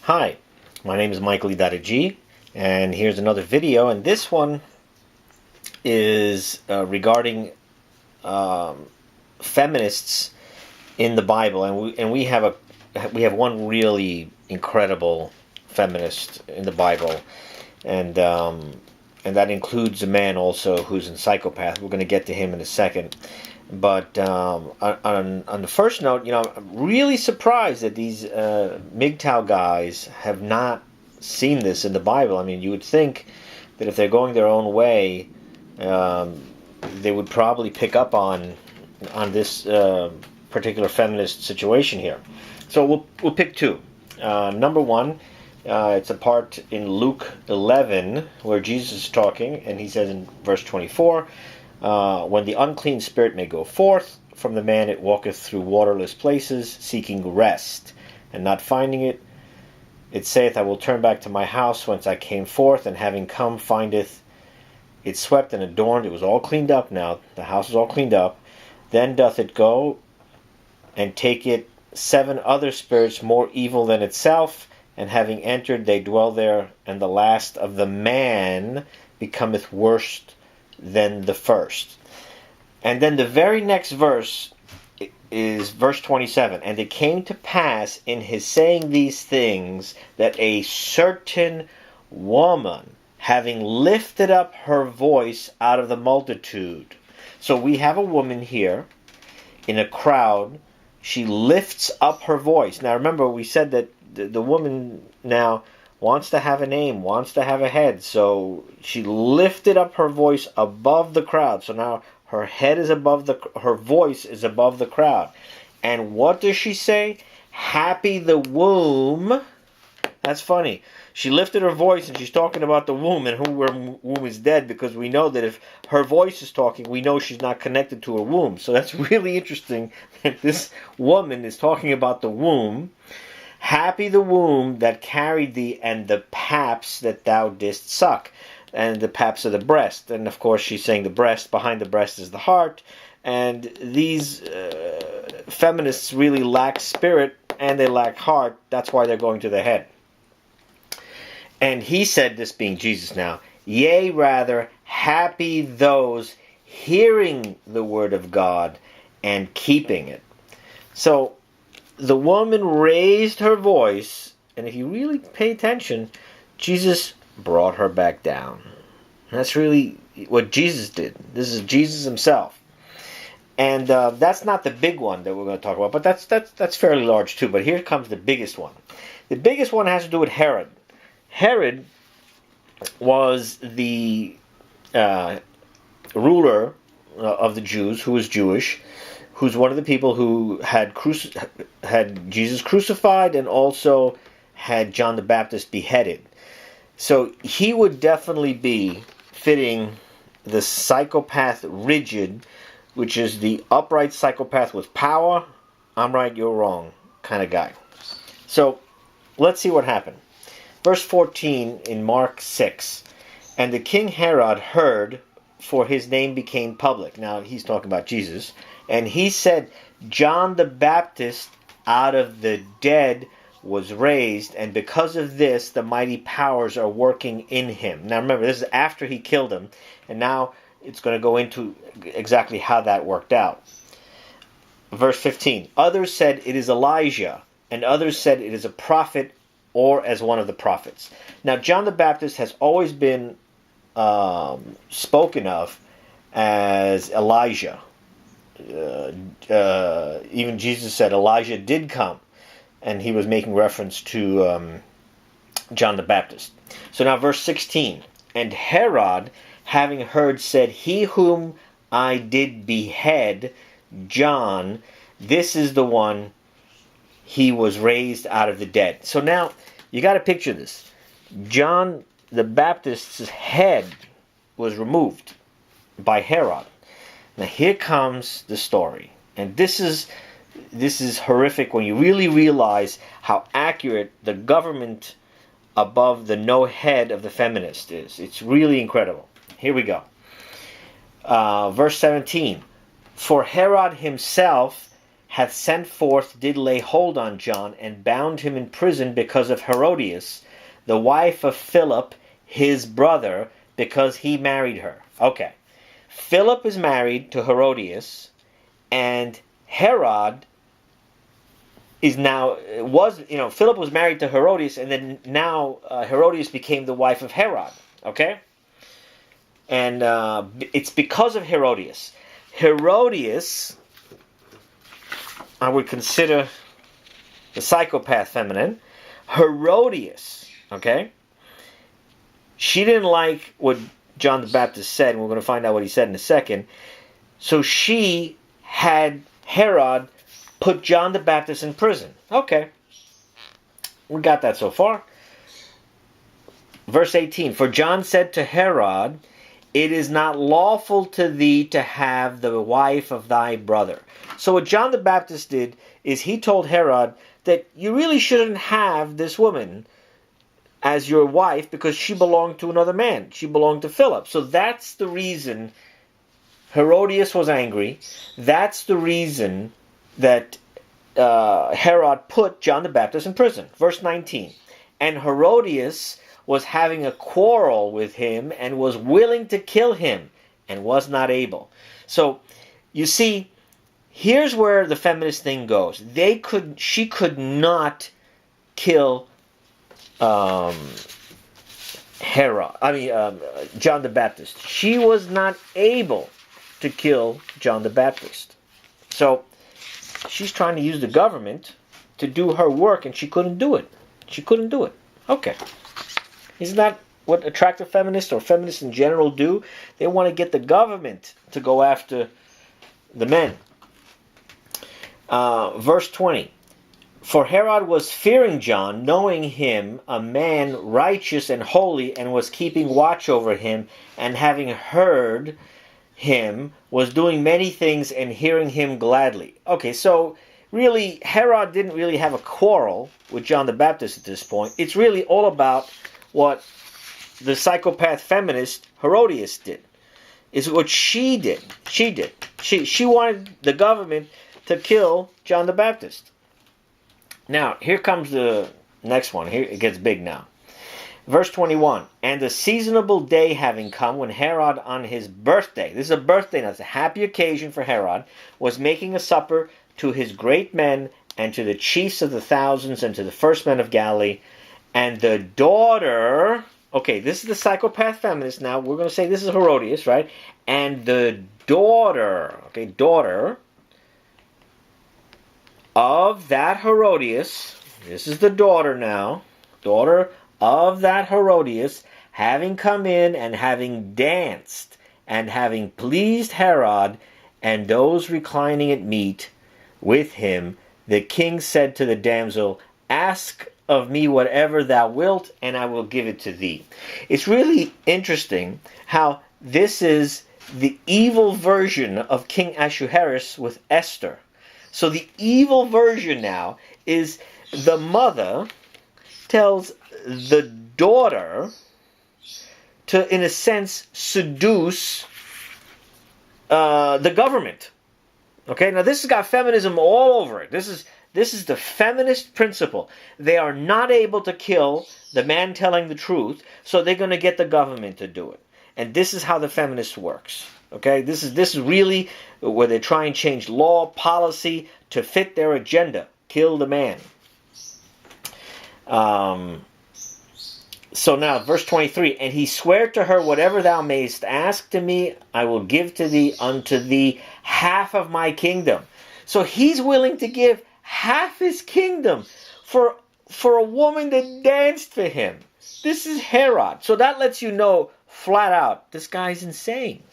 Hi, my name is Michael G, and here's another video, and this one is regarding feminists in the Bible, and we have one really incredible feminist in the Bible, and that includes a man also who's a psychopath. We're going to get to him in a second. But on the first note, I'm really surprised that these MGTOW guys have not seen this in the Bible. I mean, you would think that if they're going their own way, they would probably pick up on this particular feminist situation here. So we'll pick two. Number one, it's a part in Luke 11 where Jesus is talking, and he says in verse 24, when the unclean spirit may go forth from the man, it walketh through waterless places, seeking rest, and not finding it. It saith, I will turn back to my house whence I came forth, and having come findeth it swept and adorned. It was all cleaned up now. The house is all cleaned up. Then doth it go and take it 7 other spirits more evil than itself, and having entered they dwell there, and the last of the man becometh worse than the first. And then the very next verse is verse 27. And it came to pass in his saying these things that a certain woman, having lifted up her voice out of the multitude. So we have a woman here in a crowd. She lifts up her voice. Now remember, we said that the woman now wants to have a name, wants to have a head. So she lifted up her voice above the crowd. So now her head is above her voice is above the crowd. And what does she say? Happy the womb. That's funny. She lifted her voice and she's talking about the womb, and her womb is dead, because we know that if her voice is talking, we know she's not connected to her womb. So that's really interesting that this woman is talking about the womb. Happy the womb that carried thee, and the paps that thou didst suck. And the paps of the breast. And of course she's saying the breast. Behind the breast is the heart. And these feminists really lack spirit, and they lack heart. That's why they're going to the head. And he said, this being Jesus now, yea, rather, happy those hearing the word of God and keeping it. So the woman raised her voice, and if you really pay attention, Jesus brought her back down. That's really what Jesus did. This is Jesus himself. And that's not the big one that we're going to talk about, but that's fairly large too. But here comes the biggest one. The biggest one has to do with Herod. Herod was the ruler of the Jews, who was Jewish, who's one of the people who had Jesus crucified and also had John the Baptist beheaded. So he would definitely be fitting the psychopath rigid, which is the upright psychopath with power, I'm right, you're wrong kind of guy. So let's see what happened. Verse 14 in Mark 6. And the king Herod heard, for his name became public. Now he's talking about Jesus. And he said, John the Baptist out of the dead was raised, and because of this the mighty powers are working in him. Now remember, this is after he killed him, and now it's going to go into exactly how that worked out. Verse 15. Others said it is Elijah, and others said it is a prophet, or as one of the prophets. Now John the Baptist has always been spoken of as Elijah. Even Jesus said Elijah did come, and he was making reference to John the Baptist. So now verse 16. And Herod, having heard, said, he whom I did behead, John, this is the one, he was raised out of the dead. So now you got to picture this. John the Baptist's head was removed by Herod. Now here comes the story, and this is horrific when you really realize how accurate the government above the no head of the feminist is. It's really incredible. Here we go. Verse 17. For Herod himself hath sent forth did lay hold on John, and bound him in prison because of Herodias, the wife of Philip, his brother, because he married her. Okay. Philip is married to Herodias, and Herod is now, Philip was married to Herodias, and then now Herodias became the wife of Herod. Okay? And it's because of Herodias. Herodias, I would consider the psychopath feminine. Herodias, okay? She didn't like what John the Baptist said, and we're going to find out what he said in a second. So she had Herod put John the Baptist in prison. Okay. We got that so far. Verse 18. For John said to Herod, it is not lawful to thee to have the wife of thy brother. So what John the Baptist did is he told Herod that you really shouldn't have this woman as your wife because she belonged to another man. She belonged to Philip. So that's the reason Herodias was angry. That's the reason that Herod put John the Baptist in prison. Verse 19. And Herodias was having a quarrel with him and was willing to kill him and was not able. So, you see, here's where the feminist thing goes. She could not kill John the Baptist. She was not able to kill John the Baptist. So, she's trying to use the government to do her work, and she couldn't do it. She couldn't do it. Okay. Isn't that what attractive feminists or feminists in general do? They want to get the government to go after the men. Verse 20. For Herod was fearing John, knowing him a man righteous and holy, and was keeping watch over him, and having heard him, was doing many things and hearing him gladly. Okay, so really, Herod didn't really have a quarrel with John the Baptist at this point. It's really all about what the psychopath feminist Herodias did. Is what she did. She wanted the government to kill John the Baptist. Now, here comes the next one. Here it gets big now. Verse 21. And the seasonable day having come, when Herod on his birthday, this is a birthday now, it's a happy occasion for Herod, was making a supper to his great men and to the chiefs of the thousands and to the first men of Galilee. And the daughter, okay, this is the psychopath feminist now. We're going to say this is Herodias, right? And the daughter of that Herodias, this is the daughter now, daughter of that Herodias, having come in and having danced and having pleased Herod and those reclining at meat with him, the king said to the damsel, ask of me whatever thou wilt, and I will give it to thee. It's really interesting how this is the evil version of King Ahasuerus with Esther. So the evil version now is the mother tells the daughter to, in a sense, seduce the government. Okay, now this has got feminism all over it. This is the feminist principle. They are not able to kill the man telling the truth, so they're going to get the government to do it. And this is how the feminist works. Okay, this is really where they try and change law, policy to fit their agenda. Kill the man. So now, verse 23, and he sware to her, whatever thou mayest ask to me, I will give to thee unto thee half of my kingdom. So he's willing to give half his kingdom for a woman that danced for him. This is Herod. So that lets you know flat out, this guy's insane.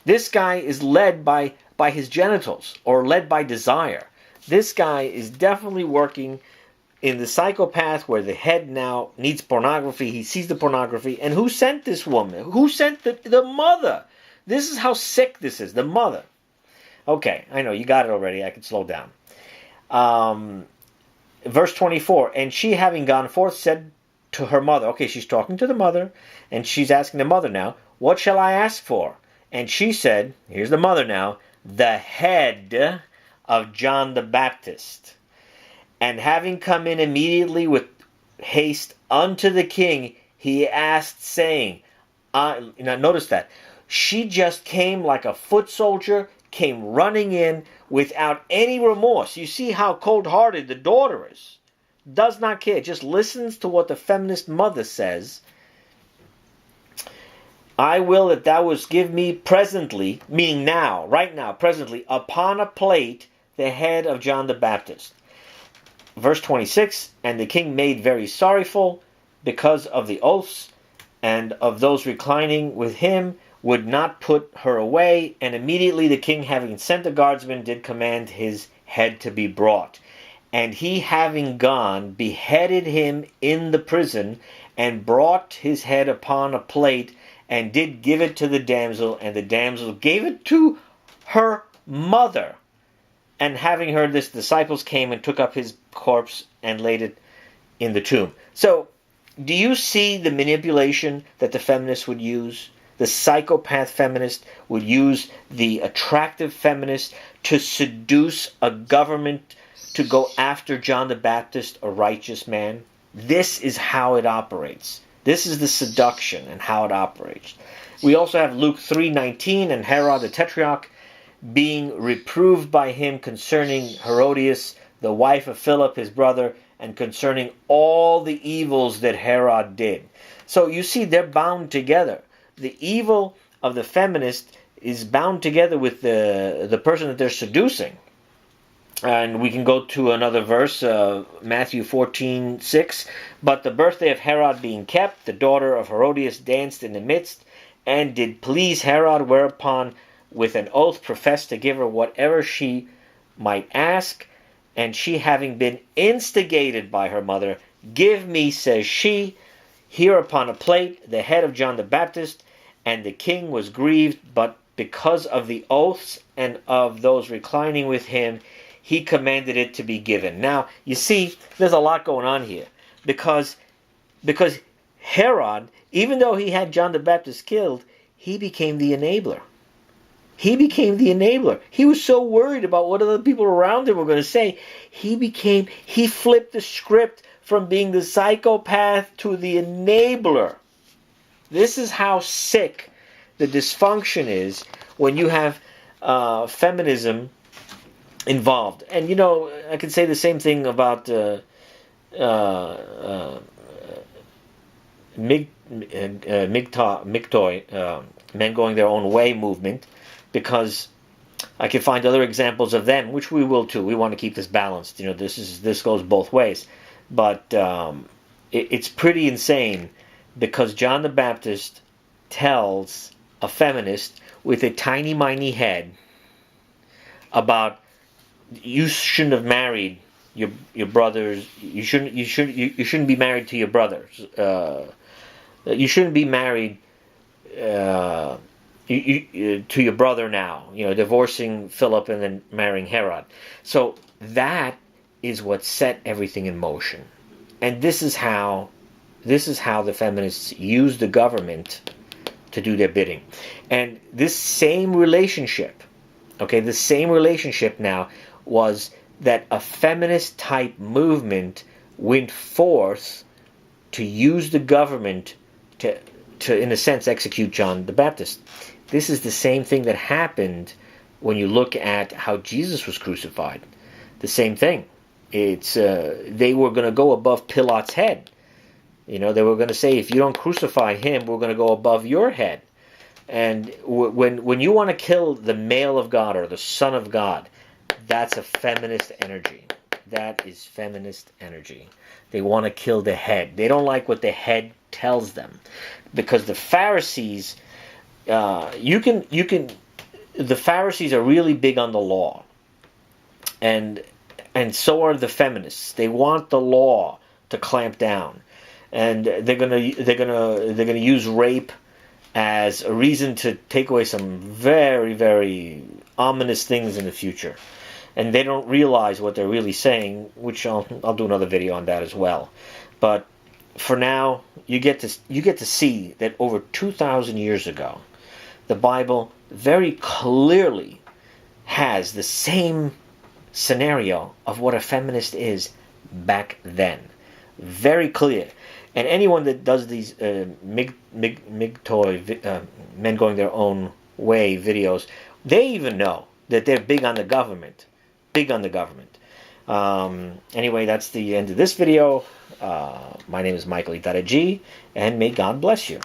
This guy is led by his genitals or led by desire. This guy is definitely working in the psychopath where the head now needs pornography. He sees the pornography. And who sent this woman? Who sent the mother? This is how sick this is. The mother. Okay, I know. You got it already. I can slow down. Verse 24. And she, having gone forth, said to her mother. Okay, she's talking to the mother. And she's asking the mother now, what shall I ask for? And she said, here's the mother now, the head of John the Baptist. And having come in immediately with haste unto the king, he asked, saying, now notice that. She just came like a foot soldier, came running in without any remorse. You see how cold-hearted the daughter is. Does not care, just listens to what the feminist mother says. I will that thou wouldst give me presently, meaning now, right now, presently, upon a plate, the head of John the Baptist. Verse 26, and the king made very sorrowful because of the oaths, and of those reclining with him, would not put her away. And immediately the king, having sent the guardsmen, did command his head to be brought. And he, having gone, beheaded him in the prison, and brought his head upon a plate, and did give it to the damsel, and the damsel gave it to her mother. And having heard this, disciples came and took up his corpse and laid it in the tomb. So, do you see the manipulation that the feminists would use? The psychopath feminist would use the attractive feminist to seduce a government to go after John the Baptist, a righteous man. This is how it operates. This is the seduction and how it operates. We also have Luke 3:19, and Herod the Tetrarch, being reproved by him concerning Herodias, the wife of Philip his brother, and concerning all the evils that Herod did. So you see, they're bound together. The evil of the feminist is bound together with the person that they're seducing. And we can go to another verse, Matthew 14:6. But the birthday of Herod being kept, the daughter of Herodias danced in the midst, and did please Herod, whereupon with an oath professed to give her whatever she might ask. And she, having been instigated by her mother, give me, says she, here upon a plate, the head of John the Baptist. And the king was grieved, but because of the oaths and of those reclining with him, he commanded it to be given. Now, you see, there's a lot going on here. Because Herod, even though he had John the Baptist killed, he became the enabler. He became the enabler. He was so worried about what other people around him were going to say. He flipped the script from being the psychopath to the enabler. This is how sick the dysfunction is when you have feminism involved. And, you know, I could say the same thing about MGTOW, men going their own way movement, because I can find other examples of them, which we will too. We want to keep this balanced. You know, this goes both ways. But it's pretty insane, because John the Baptist tells a feminist with a tiny-miny head about you shouldn't have married your brothers. You shouldn't be married to your brothers. You shouldn't be married to your brother now. You know, divorcing Philip and then marrying Herod. So that is what set everything in motion, and this is how the feminists use the government to do their bidding. And this same relationship, now was that a feminist type movement went forth to use the government to in a sense execute John the Baptist. This is the same thing that happened when you look at how Jesus was crucified. The same thing. It's they were going to go above Pilate's head. You know, they were going to say, if you don't crucify him, we're going to go above your head. And when you want to kill the male of God or the Son of God, that's a feminist energy. That is feminist energy. They want to kill the head. They don't like what the head tells them, because the Pharisees, the Pharisees are really big on the law, and so are the feminists. They want the law to clamp down, and they're gonna use rape as a reason to take away some very, very ominous things in the future. And they don't realize what they're really saying, which I'll do another video on that as well. But for now, you get to see that over 2,000 years ago, the Bible very clearly has the same scenario of what a feminist is back then. Very clear. And anyone that does these MGTOW, men going their own way videos, they even know that they're big on the government. Big on the government. Anyway, that's the end of this video. My name is Michael Itaraji, and may God bless you.